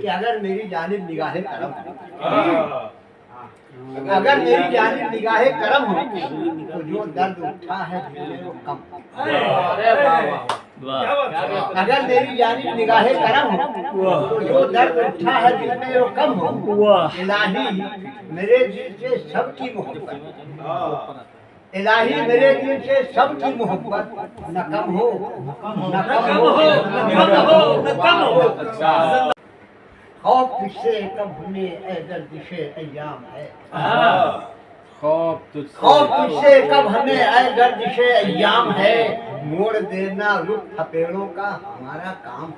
कि अगर मेरी जानिब निगाहे करम अगर मेरी जानिब निगाहे करम हो तो जो दर्द उठा है दिल में वो कम। अगर मेरी जानिब निगाहे करम हो तो जो दर्द उठा है दिल में वो कम हो। इलाही मेरे दिल से सबकी मोहब्बत, इलाही मेरे दिल से सबकी मोहब्बत न कम हो न कम हो। खौफ तुझसे कब हमें ए गर्दिशे अय्याम है, खौफ तुझसे कब हमें ए गर्दिशे अय्याम है। मोड़ देना रुख थपेड़ों का हमारा काम।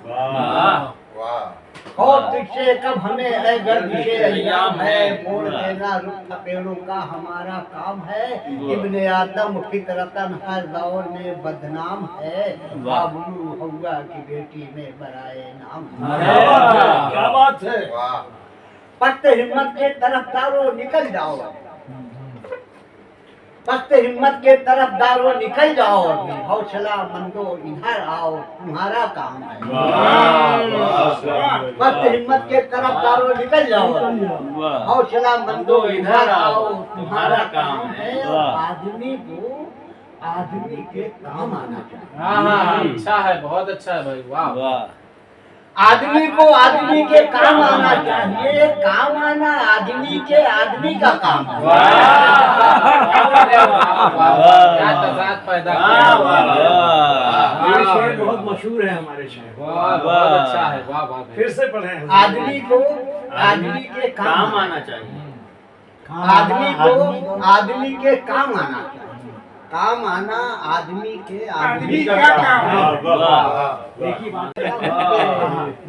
खौफ तुझसे कब हमें ए गर्दिशे अय्याम है। मोड़ देना रुख थपेड़ों का हमारा काम है। इब्ने आदम फितरतन हर दौर में बदनाम है। बाबलू हवा की बेटी में बराए नाम। क्या बात है। पस्त हिम्मत के तरफदारों निकल जाओ, पस्त हिम्मत के तरफदारों निकल जाओ। हौसला मंदो इधर आओ तुम्हारा काम है। पस्त हिम्मत के तरफदारों निकल जाओ। हौसला मंदो इधर आओ तुम्हारा काम है। आदमी को आदमी के काम आना चाहिए। अच्छा है, बहुत अच्छा है भाई, वाह। आदमी को आदमी के काम आना चाहिए। काम आना आदमी के आदमी का काम है। क्या तज़ाद पैदा ये शेर बहुत मशहूर है हमारे शहर। बहुत अच्छा है, वाह वाह। फिर से पढ़ें। आदमी को आदमी के काम आना चाहिए। आदमी को आदमी के काम आना चाहिए। काम आना आदमी के आदमी का काम।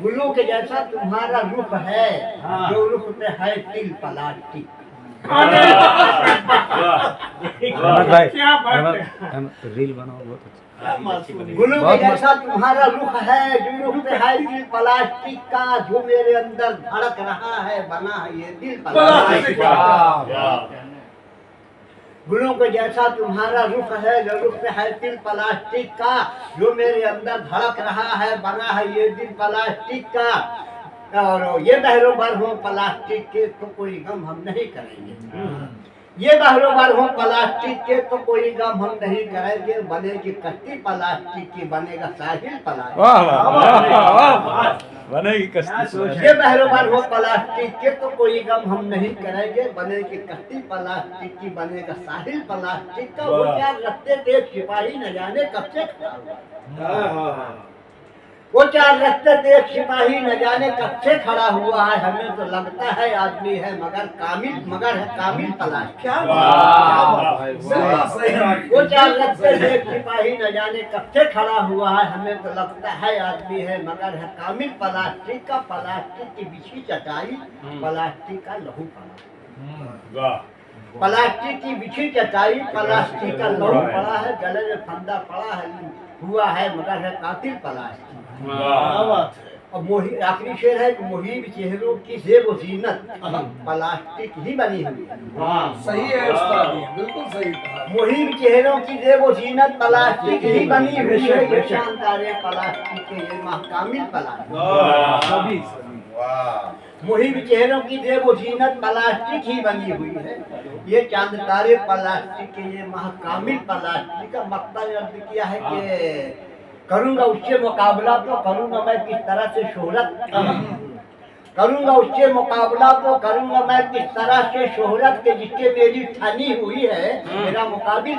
गुल्लू के जैसा तुम्हारा रुख है, जो रुख पे है तिल पलाटी। क्या बात है। रील बनाओ, बहुत अच्छा। गुल्लू के जैसा तुम्हारा रुख है, जो रुख पे है दिल प्लास्टिक का। जो मेरे अंदर धड़क रहा है बना है ये दिल प्लास्टिक का। गुलों के जैसा तुम्हारा रुख है, जो रुख पे है दिल प्लास्टिक का। जो मेरे अंदर धड़क रहा है बना है ये दिल प्लास्टिक का। और ये बहरोबार हो प्लास्टिक के तो कोई गम हम नहीं करेंगे। ये बहरोबार हो प्लास्टिक के तो कोई गम हम नहीं करेंगे। बनेगी कश्ती प्लास्टिक की, बनेगा साहिल प्लास्टिक। बनेगी कश्ती। ये बहरोबार हो प्लास्टिक के तो कोई गम हम नहीं करेंगे। बनेगी कश्ती प्लास्टिक की, बनेगा साहिल प्लास्टिक का। वो क्या रखते थे सिपाही न जाने कब से खड़ा हुआ। वो चार रस्ते थे सिपाही न जाने कब से खड़ा हुआ है। हमें तो लगता है आदमी है मगर है कामिल प्लास्टिक। वो चार रस्ते थे सिपाही न जाने कब से खड़ा हुआ है। हमें तो लगता है आदमी है मगर है कामिल प्लास्टिक का। प्लास्टिक की बिछी चटाई, प्लास्टिक का लहू पड़ा। प्लास्टिक की बिछी चटाई, प्लास्टिक का लहू पड़ा है। गले में फंदा पड़ा है हुआ है मगर है कातिल प्लास्टिक। और मोही आखिरी शेर है कि मुहीब चेहरों की ज़ेब व ज़ीनत प्लास्टिक ही बनी हुई है। सही है उस्ताद, बिल्कुल सही। मुहीब चेहरों की ज़ेब व ज़ीनत प्लास्टिक ही बनी हुई है। ये शानदार प्लास्टिक के ये महकामिल प्लास्टिक। मुहीब चेहरों की ज़ेब व ज़ीनत प्लास्टिक ही बनी हुई है। ये चांद तारे प्लास्टिक के ये महकामिल प्लास्टिक का मकसद अर्ज किया है कि करूंगा उससे मुकाबला तो करूंगा मैं किस तरह से शोहरत। करूंगा उससे मुकाबला तो करूंगा मैं किस तरह से शोहरत के जिसके मेरी ठानी हुई है मेरा मुकाबिल।